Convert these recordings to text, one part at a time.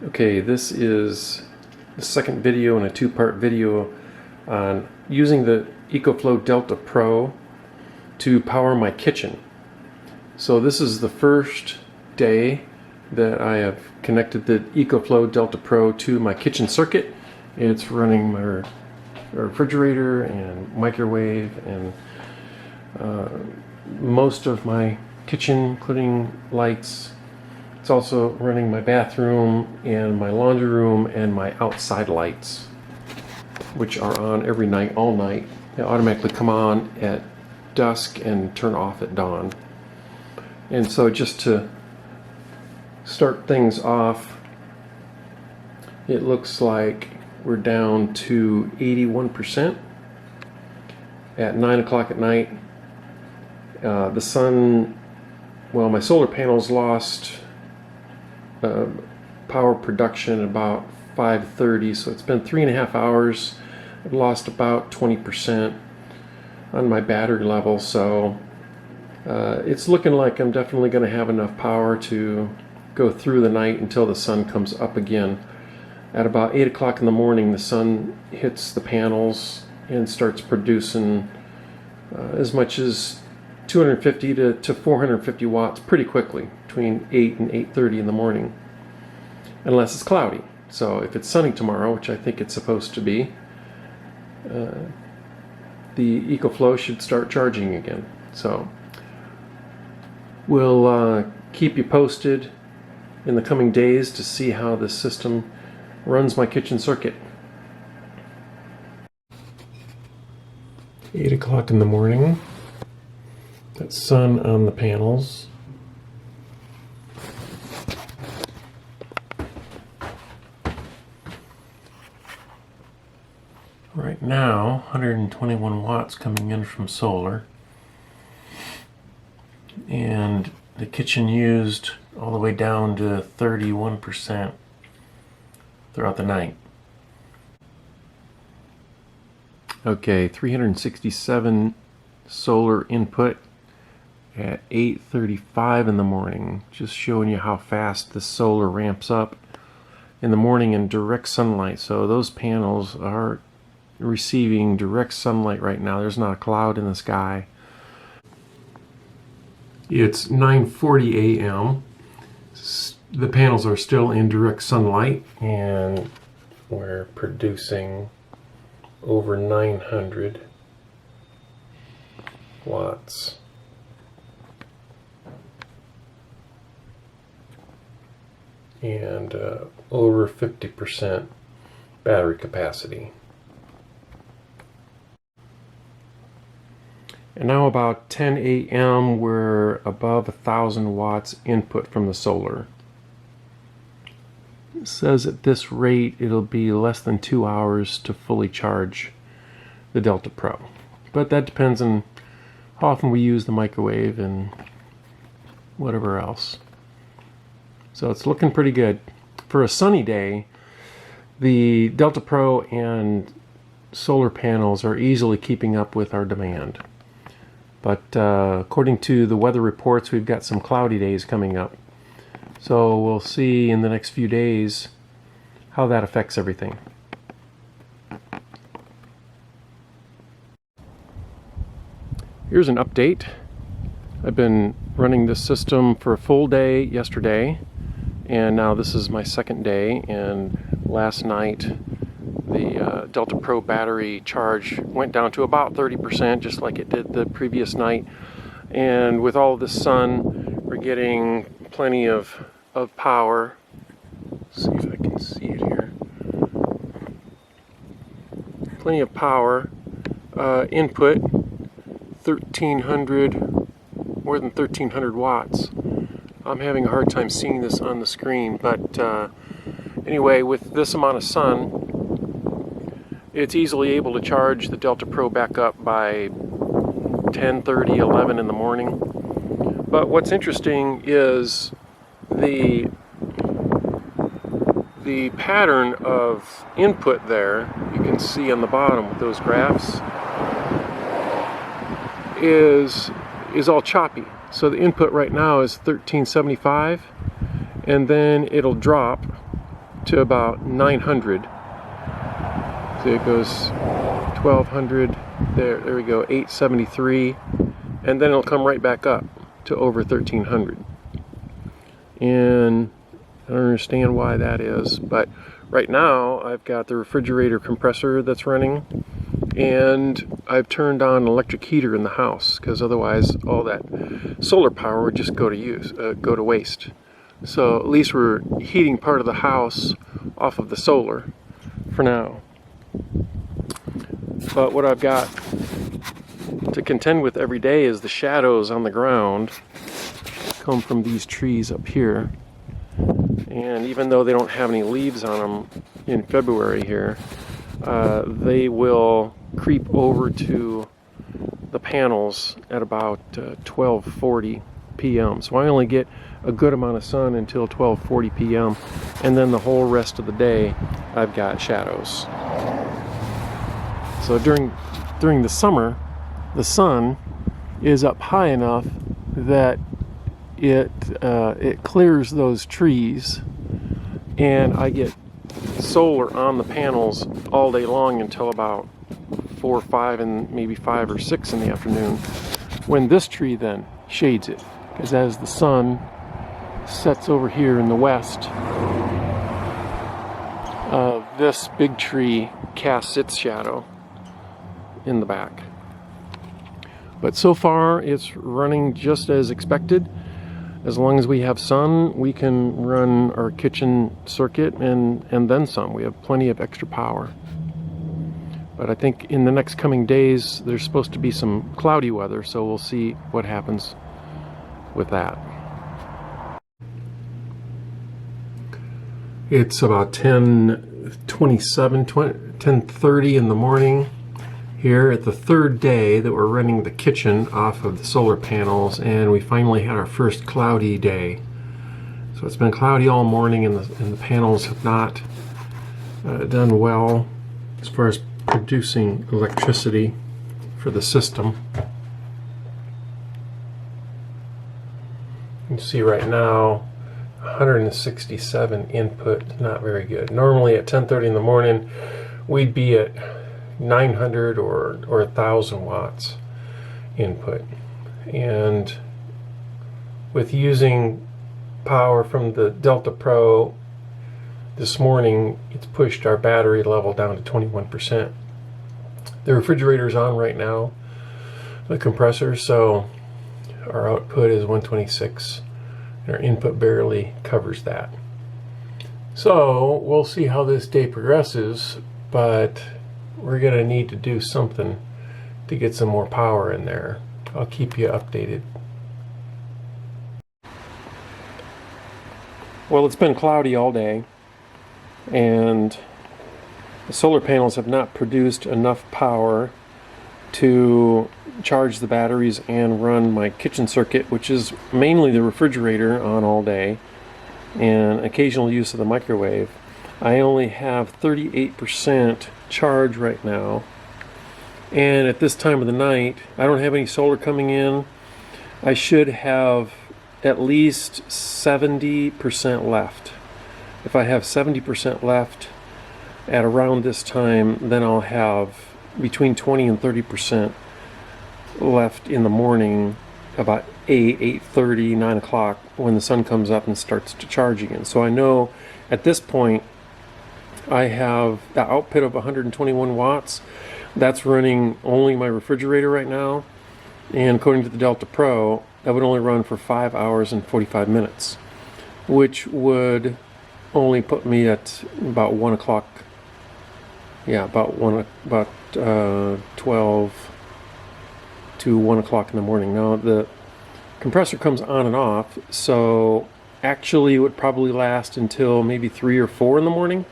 Okay, this is the second video in a two-part video on using the EcoFlow Delta Pro to power my kitchen. So this is the first day that I have connected the EcoFlow Delta Pro to my kitchen circuit. It's running my refrigerator and microwave and most of my kitchen, including lights. It's also running my bathroom and my laundry room and my outside lights, which are on every night, all night. They automatically come on at dusk and turn off at dawn. And so just to start things off, it looks like we're down to 81% at 9 o'clock at night. The sun, well, my solar panels lost power production about 5:30, so it's been 3.5 hours. I've lost about 20% on my battery level, so it's looking like I'm definitely going to have enough power to go through the night until the sun comes up again. At about 8 o'clock in the morning, the sun hits the panels and starts producing as much as 250 to 450 watts pretty quickly, between 8 and 8:30 in the morning, unless it's cloudy. So if it's sunny tomorrow, which I think it's supposed to be, the EcoFlow should start charging again. So we'll keep you posted in the coming days to see how this system runs my kitchen circuit. 8 o'clock in the morning. That sun on the panels. Right now, 121 watts coming in from solar. And the kitchen used all the way down to 31% throughout the night. Okay, 367 solar input at 8:35 in the morning. Just showing you how fast the solar ramps up in the morning in direct sunlight. So those panels are receiving direct sunlight right now. There's not a cloud in the sky. It's 9:40 a.m. The panels are still in direct sunlight, and we're producing over 900 watts. And over 50% battery capacity. And now about 10 a.m. we're above 1,000 watts input from the solar. It says at this rate it'll be less than 2 hours to fully charge the Delta Pro. But that depends on how often we use the microwave and whatever else. So it's looking pretty good. For a sunny day, the Delta Pro and solar panels are easily keeping up with our demand. But according to the weather reports, we've got some cloudy days coming up. So we'll see in the next few days how that affects everything. Here's an update. I've been running this system for a full day yesterday, and now this is my second day. And last night the Delta Pro battery charge went down to about 30%, just like it did the previous night. And with all this sun, we're getting plenty of power. Let's see if I can see it here. Plenty of power. Input 1,300, more than 1,300 watts. I'm having a hard time seeing this on the screen, but anyway, with this amount of sun, it's easily able to charge the Delta Pro back up by 10:30, 11 in the morning. But what's interesting is the pattern of input there, you can see on the bottom with those graphs, is all choppy. So the input right now is 1375, and then it'll drop to about 900. So it goes 1200, there we go, 873, and then it'll come right back up to over 1300. And I don't understand why that is, but right now I've got the refrigerator compressor that's running, and I've turned on an electric heater in the house, because otherwise all that solar power would just go to waste. So at least we're heating part of the house off of the solar for now. But what I've got to contend with every day is the shadows on the ground come from these trees up here. And even though they don't have any leaves on them in February here, they will creep over to the panels at about 12:40 p.m. So I only get a good amount of sun until 12:40 p.m. and then the whole rest of the day I've got shadows. So during the summer, the sun is up high enough that it clears those trees, and I get solar on the panels all day long until about 4 or 5 and maybe 5 or 6 in the afternoon, when this tree then shades it, because as the sun sets over here in the west, this big tree casts its shadow in the back. But so far it's running just as expected. As long as we have sun, we can run our kitchen circuit and then some. We have plenty of extra power. But I think in the next coming days there's supposed to be some cloudy weather, so we'll see what happens with that. It's about 10:30 in the morning here at the third day that we're running the kitchen off of the solar panels, and we finally had our first cloudy day. So it's been cloudy all morning, and the panels have not done well as far as producing electricity for the system. You can see right now 167 input, not very good. Normally at 10:30 in the morning we'd be at 900 or 1,000 watts input, and with using power from the Delta Pro this morning, it's pushed our battery level down to 21%. The refrigerator's on right now, the compressor, so our output is 126 and our input barely covers that. So we'll see how this day progresses, but we're going to need to do something to get some more power in there. I'll keep you updated. Well, it's been cloudy all day, and the solar panels have not produced enough power to charge the batteries and run my kitchen circuit, which is mainly the refrigerator, on all day, and occasional use of the microwave. I only have 38% charge right now, and at this time of the night I don't have any solar coming in. I should have at least 70% left. If I have 70% left at around this time, then I'll have between 20 and 30% left in the morning, about 8:30, 9 o'clock, when the sun comes up and starts to charge again. So I know at this point I have the output of 121 watts. That's running only my refrigerator right now, and according to the Delta Pro, that would only run for 5 hours and 45 minutes, which would only put me at about 1 o'clock. Yeah, about 12 to 1 o'clock in the morning. Now the compressor comes on and off, so actually it would probably last until maybe 3 or 4 in the morning.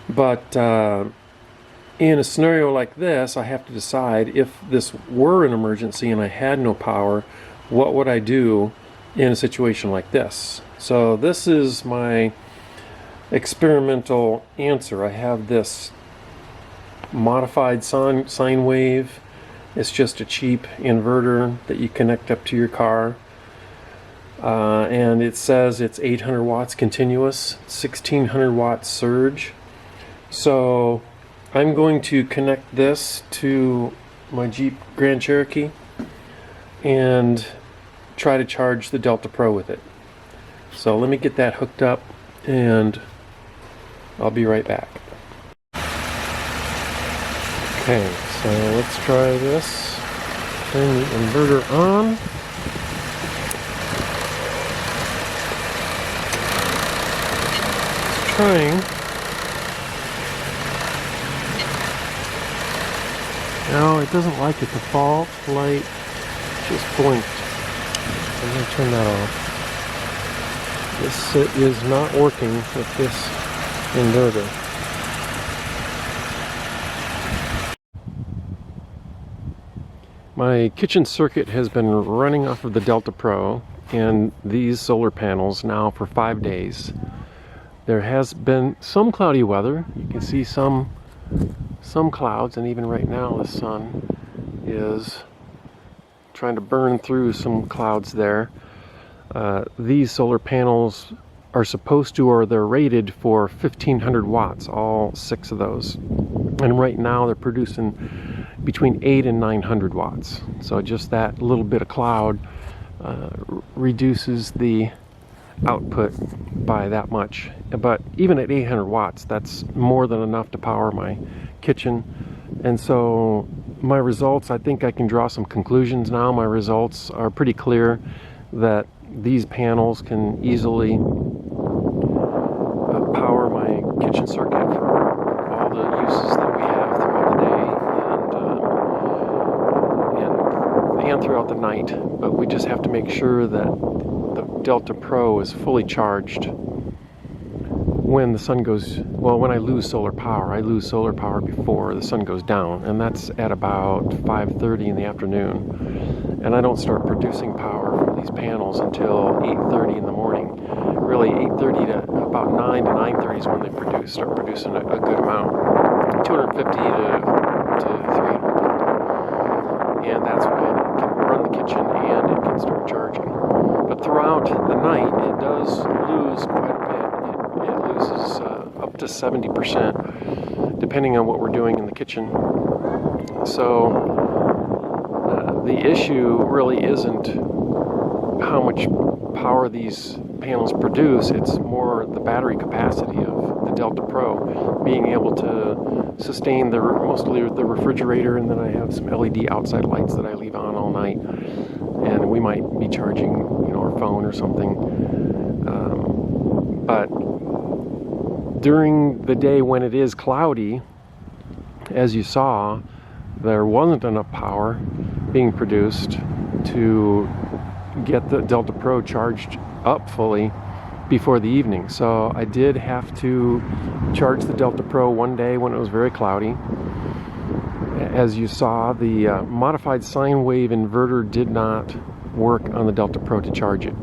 But in a scenario like this, I have to decide, if this were an emergency and I had no power, what would I do in a situation like this? So this is my experimental answer. I have this modified sine wave. It's just a cheap inverter that you connect up to your car. and it says it's 800 watts continuous, 1600 watts surge. So I'm going to connect this to my Jeep Grand Cherokee and try to charge the Delta Pro with it. So let me get that hooked up and I'll be right back. Okay, so let's try this. Turn the inverter on. It's trying. No, it doesn't like it. The fault light just blinked. I'm going to turn that off. This is not working with this inverter. My kitchen circuit has been running off of the Delta Pro and these solar panels now for 5 days. There has been some cloudy weather. You can see some clouds, and even right now the sun is trying to burn through some clouds there. These solar panels are supposed to, or they're rated for 1500 watts, all 6 of those. And right now they're producing between 8 and 900 watts. So just that little bit of cloud reduces the output by that much. But even at 800 watts, that's more than enough to power my kitchen. And so my results, I think I can draw some conclusions now. My results are pretty clear that these panels can easily power my kitchen circuit for all the uses that we have throughout the day and throughout the night. But we just have to make sure that the Delta Pro is fully charged when the sun goes, well, when I lose solar power. I lose solar power before the sun goes down, and that's at about 5:30 in the afternoon. And I don't start producing power from these panels until 8:30 in the morning. Really 8:30 to about 9 to 9:30 is when they start producing a good amount, 250 to 300. And that's when it can run the kitchen and it can start charging. But throughout the night, it does lose quite a bit. It loses up to 70%, depending on what we're doing in the kitchen. So the issue really isn't how much power these panels produce. It's more the battery capacity of the Delta Pro being able to sustain mostly the refrigerator, and then I have some LED outside lights that I leave on all night, and we might be charging, our phone or something. But during the day when it is cloudy, as you saw, there wasn't enough power being produced to get the Delta Pro charged up fully before the evening. So I did have to charge the Delta Pro one day when it was very cloudy. As you saw, the modified sine wave inverter did not work on the Delta Pro to charge it.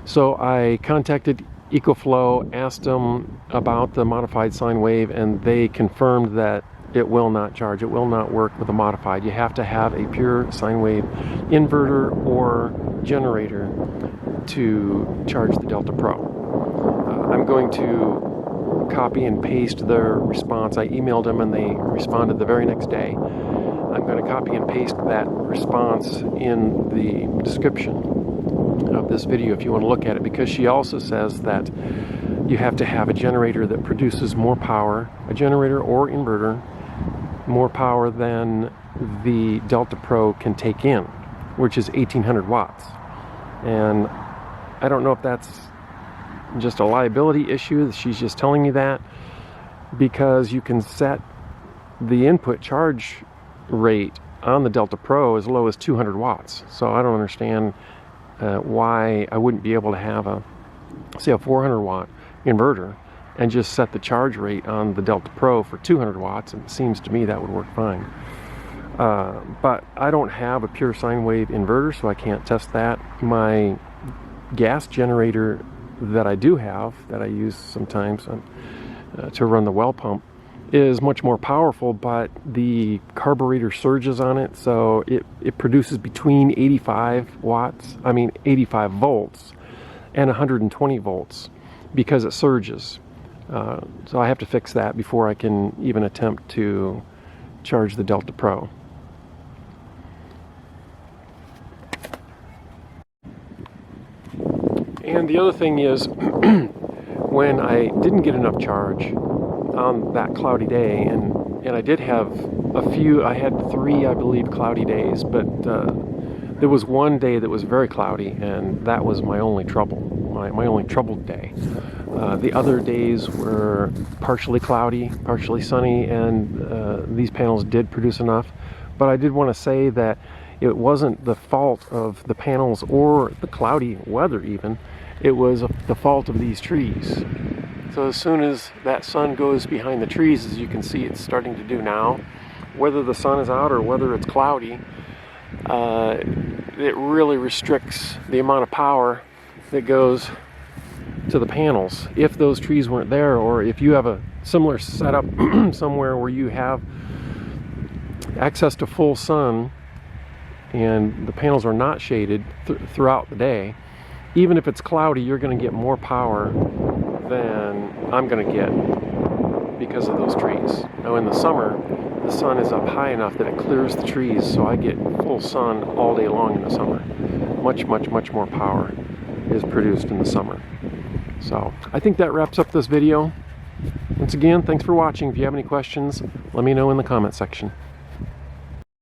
So I contacted EcoFlow, asked them about the modified sine wave, and they confirmed that it will not charge. It will not work with a modified. You have to have a pure sine wave inverter or generator to charge the Delta Pro. I'm going to copy and paste their response. I emailed them and they responded the very next day. I'm going to copy and paste that response in the description of this video if you want to look at it, because she also says that you have to have a generator that produces more power, a generator or inverter, more power than the Delta Pro can take in, which is 1800 watts. And I don't know if that's just a liability issue. She's just telling me that because you can set the input charge rate on the Delta Pro as low as 200 watts. So I don't understand why I wouldn't be able to have a 400 watt inverter and just set the charge rate on the Delta Pro for 200 watts. And it seems to me that would work fine. But I don't have a pure sine wave inverter, so I can't test that. My gas generator that I do have, that I use sometimes to run the well pump, is much more powerful, but the carburetor surges on it, so it produces between 85 volts and 120 volts because it surges. So I have to fix that before I can even attempt to charge the Delta Pro. And the other thing is, when I didn't get enough charge on that cloudy day, and I did have I had 3, I believe, cloudy days, but there was one day that was very cloudy, and that was my only trouble, my only troubled day. The other days were partially cloudy, partially sunny, and these panels did produce enough. But I did want to say that it wasn't the fault of the panels or the cloudy weather even. It was the fault of these trees. So as soon as that sun goes behind the trees, as you can see it's starting to do now, whether the sun is out or whether it's cloudy, it really restricts the amount of power that goes to the panels. If those trees weren't there, or if you have a similar setup somewhere where you have access to full sun and the panels are not shaded throughout the day, even if it's cloudy, you're going to get more power than I'm going to get because of those trees. Now in the summer, the sun is up high enough that it clears the trees, so I get full sun all day long in the summer. Much more power is produced in the summer. So I think that wraps up this video. Once again, thanks for watching. If you have any questions, let me know in the comment section.